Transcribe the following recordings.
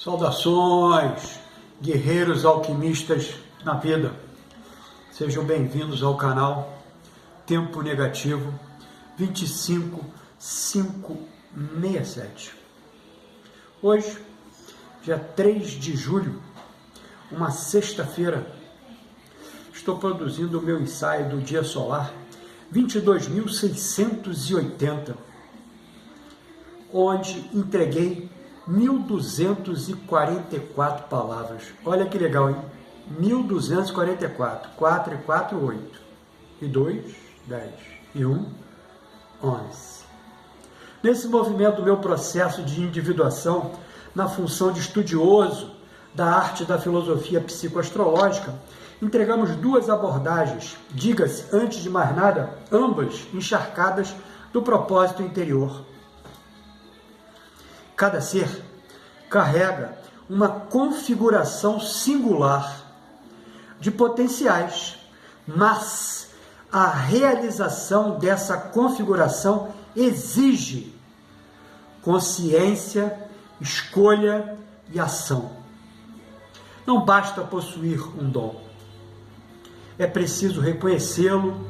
Saudações, guerreiros alquimistas na vida. Sejam bem-vindos ao canal Tempo Negativo 25567. Hoje, dia 3 de julho, uma sexta-feira, estou produzindo o meu ensaio do dia solar 22.680, onde entreguei 1.244 palavras. Olha que legal, hein? 1.244. 4 e 4, 8. E 2, 10. E 1, 11. Nesse movimento do meu processo de individuação, na função de estudioso da arte da filosofia psicoastrológica, entregamos duas abordagens, diga-se, antes de mais nada, ambas encharcadas do propósito interior. Cada ser carrega uma configuração singular de potenciais, mas a realização dessa configuração exige consciência, escolha e ação. Não basta possuir um dom. É preciso reconhecê-lo,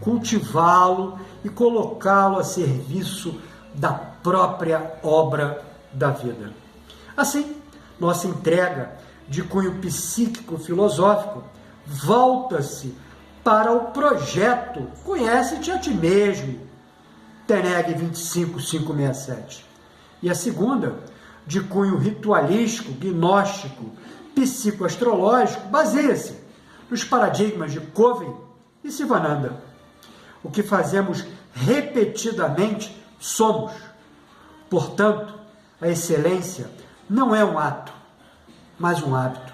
cultivá-lo e colocá-lo a serviço da própria obra da vida. Assim, nossa entrega de cunho psíquico-filosófico volta-se para o projeto Conhece-te a ti mesmo, TENEG 25567. E a segunda, de cunho ritualístico, gnóstico, psicoastrológico, baseia-se nos paradigmas de Covey e Sivananda. O que fazemos repetidamente somos. Portanto, a excelência não é um ato, mas um hábito.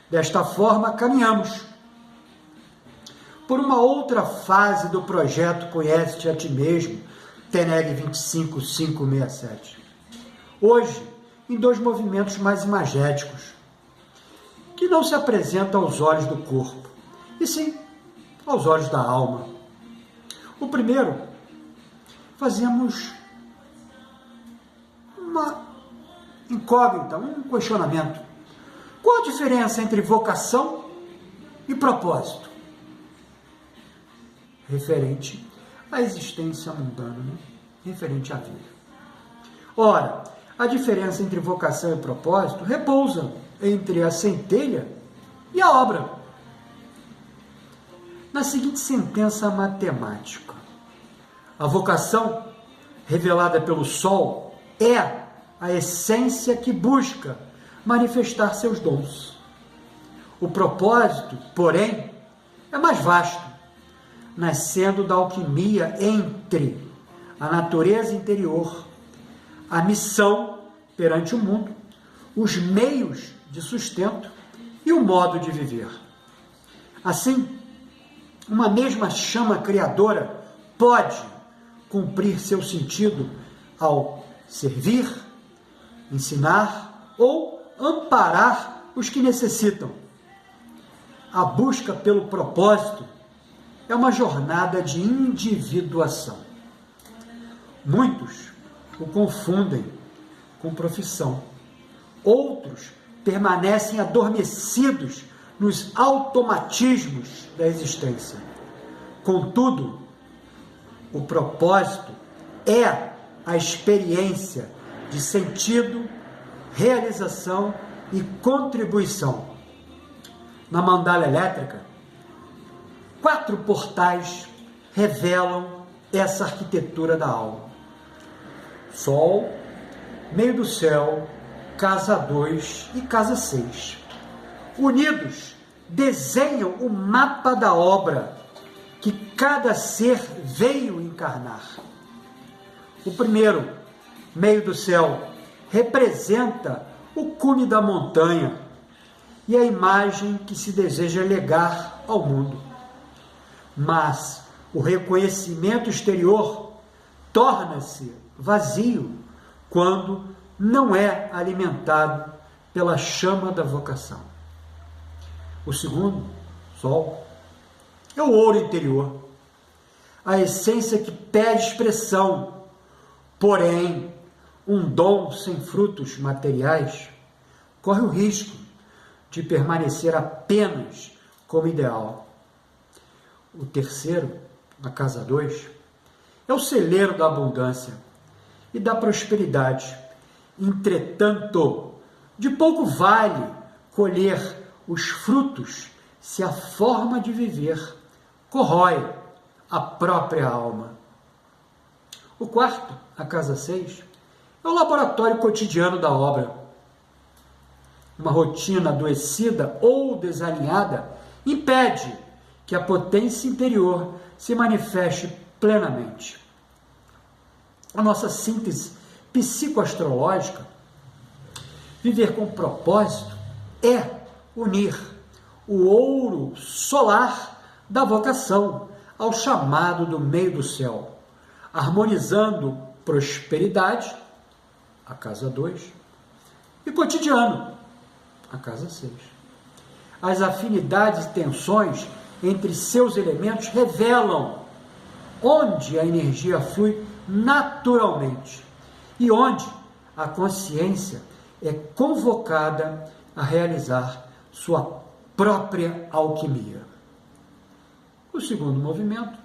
Desta forma, caminhamos por uma outra fase do projeto Conhece-te a ti mesmo, TENEG 25567. Hoje, em dois movimentos mais imagéticos, que não se apresentam aos olhos do corpo, e sim aos olhos da alma. O primeiro, fazemos uma incógnita, um questionamento. Qual a diferença entre vocação e propósito? Referente à existência mundana, né? Referente à vida. Ora, a diferença entre vocação e propósito repousa entre a centelha e a obra. Na seguinte sentença matemática: a vocação, revelada pelo Sol, é a essência que busca manifestar seus dons. O propósito, porém, é mais vasto, nascendo da alquimia entre a natureza interior, a missão perante o mundo, os meios de sustento e o modo de viver. Assim, uma mesma chama criadora pode cumprir seu sentido ao servir, ensinar ou amparar os que necessitam. A busca pelo propósito é uma jornada de individuação. Muitos o confundem com profissão. Outros permanecem adormecidos nos automatismos da existência. Contudo, o propósito é a experiência de sentido, realização e contribuição. Na mandala elétrica, 4 portais revelam essa arquitetura da alma: Sol, meio do céu, casa 2 e casa 6. Unidos, desenham o mapa da obra que cada ser veio encarnar. O primeiro, meio do céu, representa o cume da montanha e a imagem que se deseja legar ao mundo. Mas o reconhecimento exterior torna-se vazio quando não é alimentado pela chama da vocação. O segundo, Sol, é o ouro interior, a essência que pede expressão, porém um dom sem frutos materiais, corre o risco de permanecer apenas como ideal. O terceiro, a casa 2, é o celeiro da abundância e da prosperidade. Entretanto, de pouco vale colher os frutos se a forma de viver corrói a própria alma. O quarto, a casa 6, é o laboratório cotidiano da obra. Uma rotina adoecida ou desalinhada impede que a potência interior se manifeste plenamente. A nossa síntese psicoastrológica, viver com propósito, é unir o ouro solar da vocação ao chamado do meio do céu, harmonizando prosperidade, a casa 2, e cotidiano, a casa 6. As afinidades e tensões entre seus elementos revelam onde a energia flui naturalmente e onde a consciência é convocada a realizar sua própria alquimia. O segundo movimento,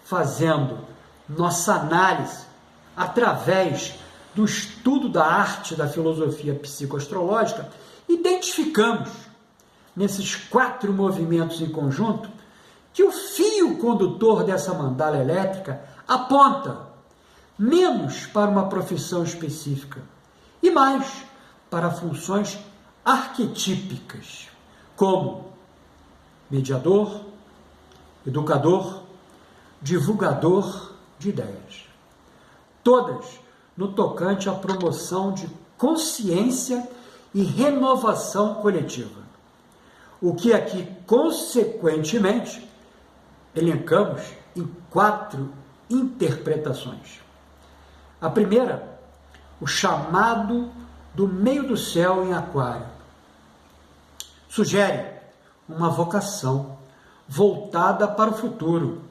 fazendo nossa análise através do estudo da arte da filosofia psicoastrológica, identificamos nesses 4 movimentos em conjunto que o fio condutor dessa mandala elétrica aponta menos para uma profissão específica e mais para funções arquetípicas, como mediador, educador, divulgador de ideias. Todas no tocante à promoção de consciência e renovação coletiva. O que aqui, consequentemente, elencamos em 4 interpretações. A primeira, o chamado do meio do céu em Aquário. Sugere uma vocação voltada para o futuro,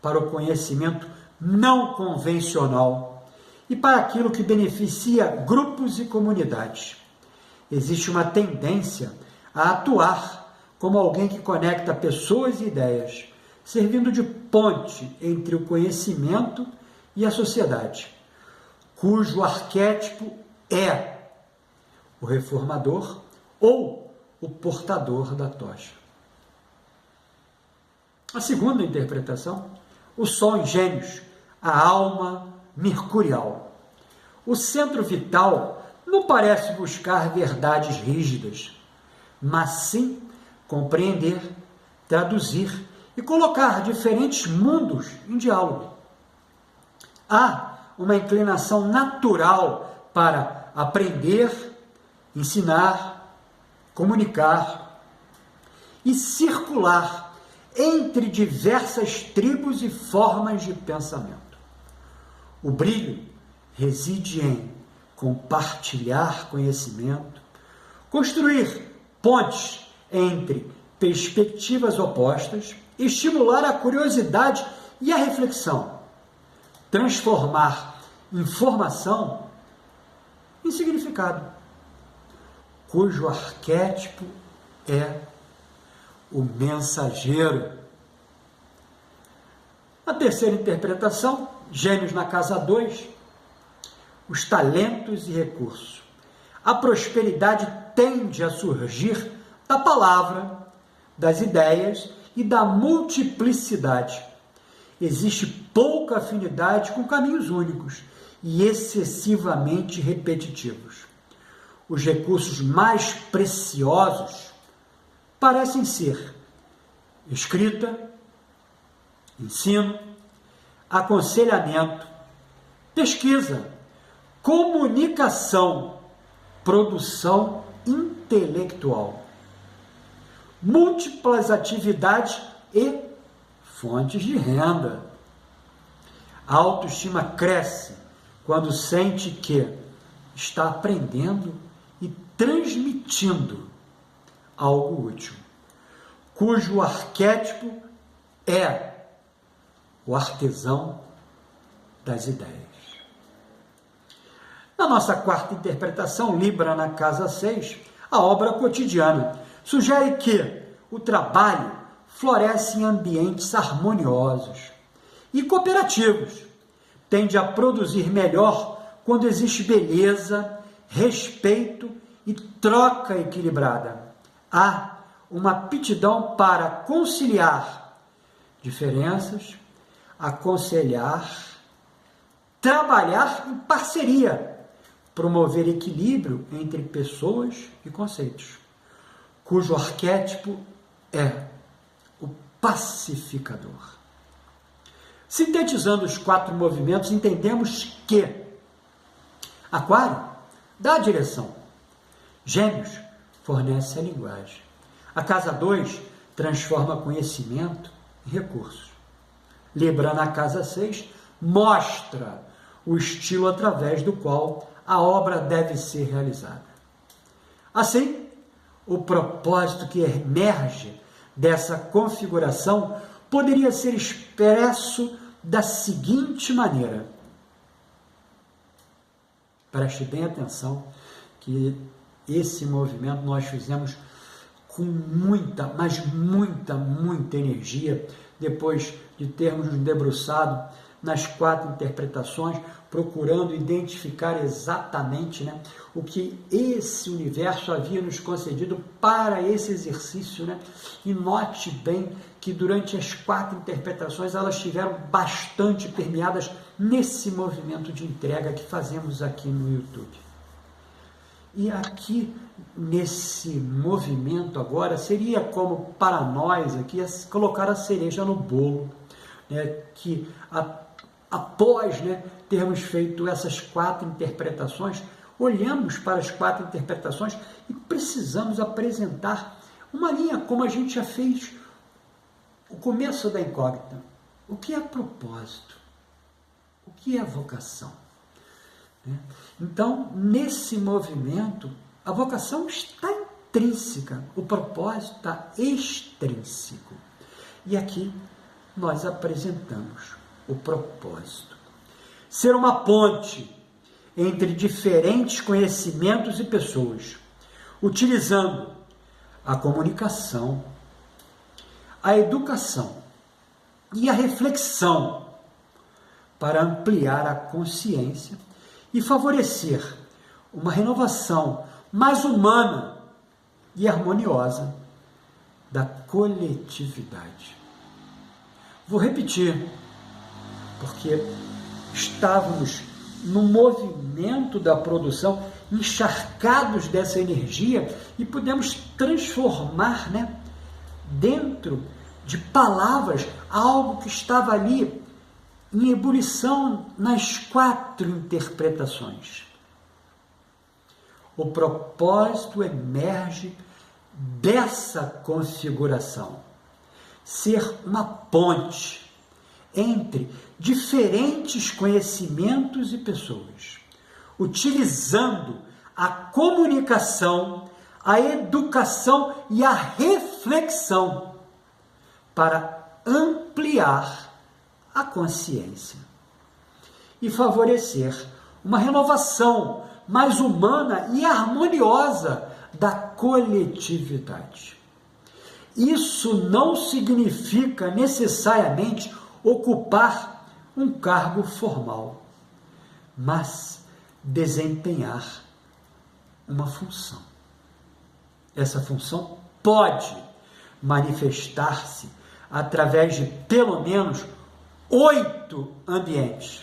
para o conhecimento não convencional e para aquilo que beneficia grupos e comunidades. Existe uma tendência a atuar como alguém que conecta pessoas e ideias, servindo de ponte entre o conhecimento e a sociedade, cujo arquétipo é o reformador ou o portador da tocha. A segunda interpretação, o Sol em Gêmeos, a alma mercurial. O centro vital não parece buscar verdades rígidas, mas sim compreender, traduzir e colocar diferentes mundos em diálogo. Há uma inclinação natural para aprender, ensinar, comunicar e circular entre diversas tribos e formas de pensamento. O brilho reside em compartilhar conhecimento, construir pontes entre perspectivas opostas, estimular a curiosidade e a reflexão, transformar informação em significado, cujo arquétipo é o mensageiro. A terceira interpretação, Gêmeos na casa 2, os talentos e recursos. A prosperidade tende a surgir da palavra, das ideias e da multiplicidade. Existe pouca afinidade com caminhos únicos e excessivamente repetitivos. Os recursos mais preciosos parecem ser escrita, ensino, aconselhamento, pesquisa, comunicação, produção intelectual, múltiplas atividades e fontes de renda. A autoestima cresce quando sente que está aprendendo e transmitindo algo útil, cujo arquétipo é o artesão das ideias. Na nossa quarta interpretação, Libra na casa 6, a obra cotidiana sugere que o trabalho floresce em ambientes harmoniosos e cooperativos. Tende a produzir melhor quando existe beleza, respeito e troca equilibrada. Há uma aptidão para conciliar diferenças, aconselhar, trabalhar em parceria, promover equilíbrio entre pessoas e conceitos, cujo arquétipo é o pacificador. Sintetizando os 4 movimentos, entendemos que Aquário dá a direção, Gêmeos fornece a linguagem, a casa 2 transforma conhecimento em recursos, Libra na casa 6 mostra o estilo através do qual a obra deve ser realizada. Assim, o propósito que emerge dessa configuração poderia ser expresso da seguinte maneira. Preste bem atenção que esse movimento nós fizemos com muita, mas muita energia, depois de termos nos debruçado nas 4 interpretações, procurando identificar exatamente, o que esse universo havia nos concedido para esse exercício. E note bem que durante as 4 interpretações elas estiveram bastante permeadas nesse movimento de entrega que fazemos aqui no YouTube. E aqui, nesse movimento agora, seria como para nós aqui colocar a cereja no bolo, que após termos feito essas 4 interpretações, olhamos para as 4 interpretações e precisamos apresentar uma linha, como a gente já fez o começo da incógnita. O que é propósito? O que é vocação? Então, nesse movimento, a vocação está intrínseca, o propósito está extrínseco. E aqui nós apresentamos o propósito. Ser uma ponte entre diferentes conhecimentos e pessoas, utilizando a comunicação, a educação e a reflexão para ampliar a consciência e favorecer uma renovação mais humana e harmoniosa da coletividade. Vou repetir, porque estávamos no movimento da produção, encharcados dessa energia, e pudemos transformar, dentro de palavras, algo que estava ali em ebulição nas 4 interpretações. O propósito emerge dessa configuração. Ser uma ponte entre diferentes conhecimentos e pessoas, utilizando a comunicação, a educação e a reflexão para ampliar a consciência e favorecer uma renovação mais humana e harmoniosa da coletividade. Isso não significa necessariamente ocupar um cargo formal, mas desempenhar uma função. Essa função pode manifestar-se através de pelo menos 8 ambientes.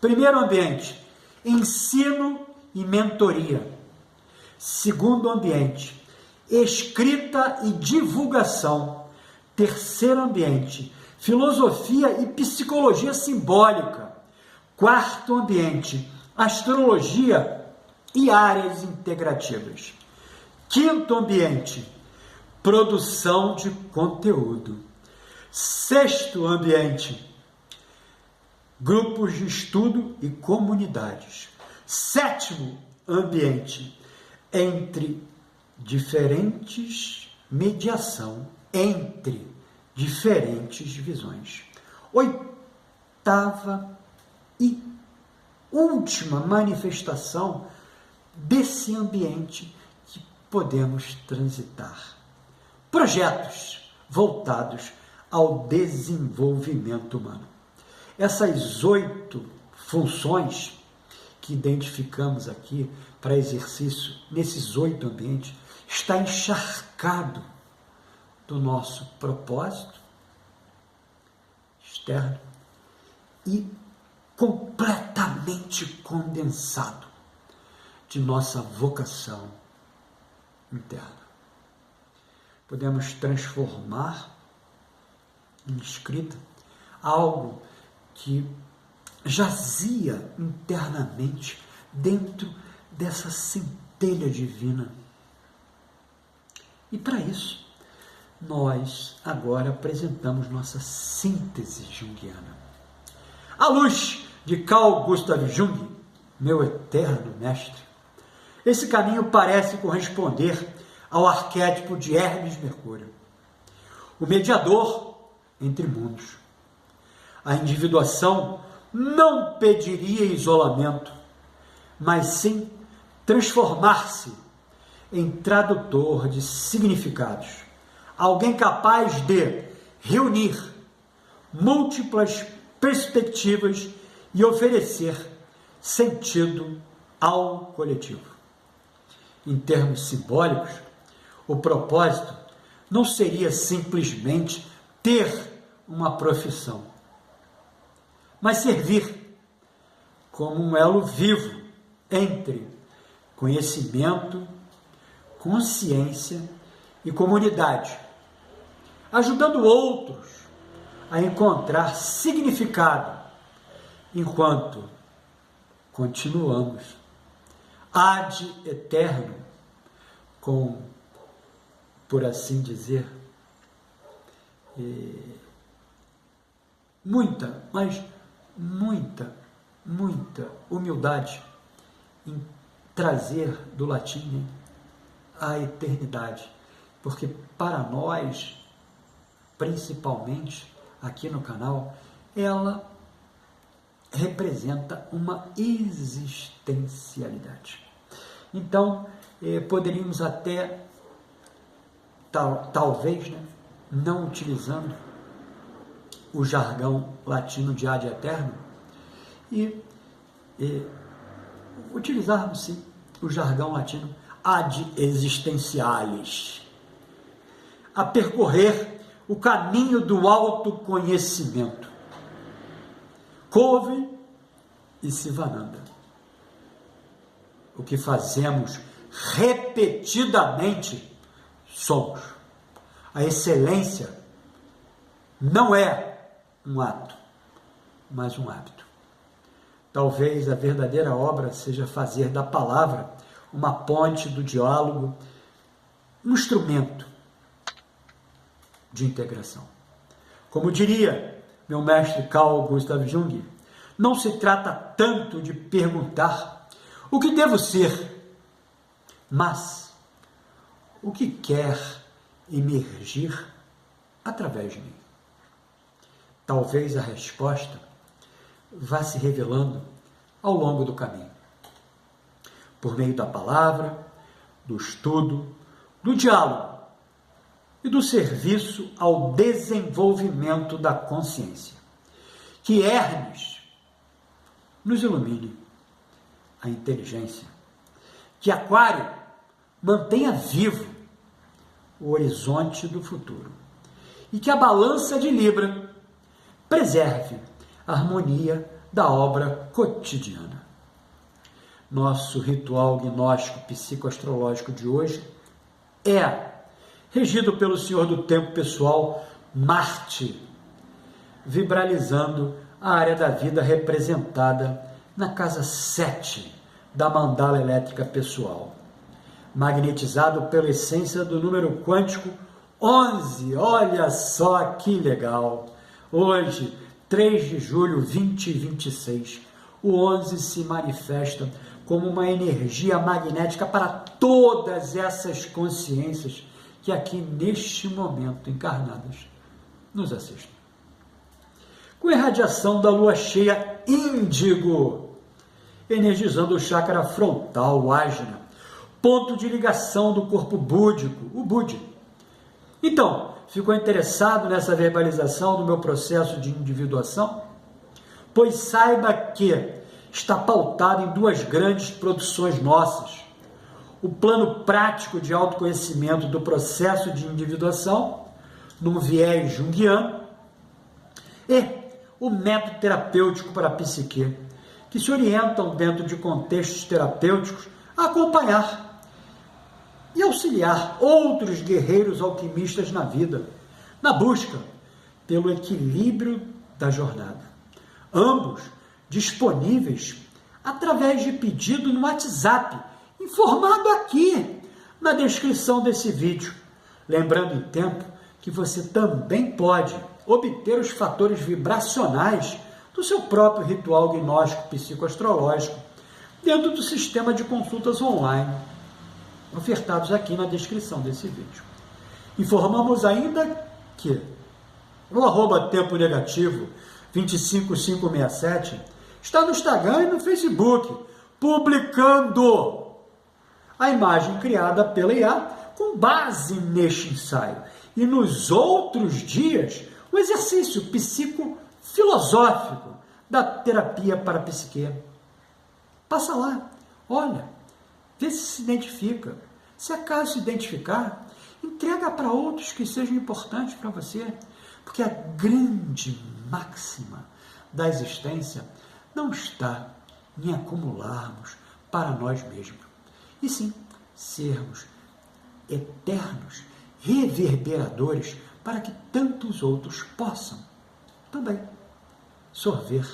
Primeiro ambiente, ensino e mentoria. Segundo ambiente, escrita e divulgação. Terceiro ambiente, filosofia e psicologia simbólica. Quarto ambiente, astrologia e áreas integrativas. Quinto ambiente, produção de conteúdo. Sexto ambiente, grupos de estudo e comunidades. Sétimo ambiente, entre diferentes mediação entre diferentes visões. Oitava e última manifestação desse ambiente que podemos transitar. Projetos voltados ao desenvolvimento humano. Essas 8 funções que identificamos aqui para exercício nesses 8 ambientes está encharcado do nosso propósito externo e completamente condensado de nossa vocação interna. Podemos transformar em escrita algo que jazia internamente dentro dessa centelha divina. E para isso, nós agora apresentamos nossa síntese junguiana. À luz de Carl Gustav Jung, meu eterno mestre, esse caminho parece corresponder ao arquétipo de Hermes Mercúrio, o mediador entre mundos. A individuação não pediria isolamento, mas sim transformar-se em tradutor de significados, alguém capaz de reunir múltiplas perspectivas e oferecer sentido ao coletivo. Em termos simbólicos, o propósito não seria simplesmente ter uma profissão, mas servir como um elo vivo entre conhecimento, consciência e comunidade, ajudando outros a encontrar significado enquanto continuamos ad eterno com, por assim dizer, muita humildade em trazer do latim a eternidade, porque para nós, principalmente aqui no canal, ela representa uma existencialidade. Então, poderíamos até, talvez, né, não utilizando o jargão latino de ad eterno, e utilizarmos sim o jargão latino ad existentialis, a percorrer o caminho do autoconhecimento. Covey e Sivananda. O que fazemos repetidamente somos. A excelência não é um ato, mas um hábito. Talvez a verdadeira obra seja fazer da palavra uma ponte do diálogo, um instrumento de integração. Como diria meu mestre Carl Gustav Jung, não se trata tanto de perguntar o que devo ser, mas o que quer emergir através de mim. Talvez a resposta vá se revelando ao longo do caminho, por meio da palavra, do estudo, do diálogo e do serviço ao desenvolvimento da consciência. Que Hermes nos ilumine a inteligência, que Aquário mantenha vivo o horizonte do futuro e que a balança de Libra preserve a harmonia da obra cotidiana. Nosso ritual gnóstico psicoastrológico de hoje é regido pelo Senhor do Tempo Pessoal, Marte, vibralizando a área da vida representada na casa 7 da mandala elétrica pessoal, magnetizado pela essência do número quântico 11. Olha só que legal! Hoje, 3 de julho de 2026, o 11 se manifesta como uma energia magnética para todas essas consciências que aqui neste momento encarnadas nos assistem. Com a irradiação da lua cheia índigo, energizando o chakra frontal, o ajna, ponto de ligação do corpo búdico, o budi. Então, ficou interessado nessa verbalização do meu processo de individuação? Pois saiba que está pautado em duas grandes produções nossas: o plano prático de autoconhecimento do processo de individuação, num viés junguiano, e o método terapêutico para a psique, que se orientam dentro de contextos terapêuticos a acompanhar e auxiliar outros guerreiros alquimistas na vida, na busca pelo equilíbrio da jornada. Ambos disponíveis através de pedido no WhatsApp, informado aqui na descrição desse vídeo. Lembrando em tempo que você também pode obter os fatores vibracionais do seu próprio ritual gnóstico psicoastrológico dentro do sistema de consultas online, ofertados aqui na descrição desse vídeo. Informamos ainda que o @tempo negativo 25567 está no Instagram e no Facebook, publicando a imagem criada pela IA com base neste ensaio. E nos outros dias, o exercício psicofilosófico da terapia para a psique. Passa lá, olha, vê se identifica. Se acaso se identificar, entrega para outros que sejam importantes para você. Porque a grande máxima da existência não está em acumularmos para nós mesmos, e sim sermos eternos reverberadores para que tantos outros possam também sorver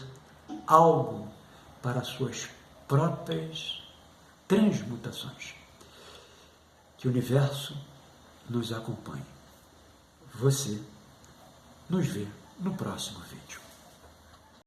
algo para suas próprias transmutações. Que o universo nos acompanhe. Você nos vê no próximo vídeo.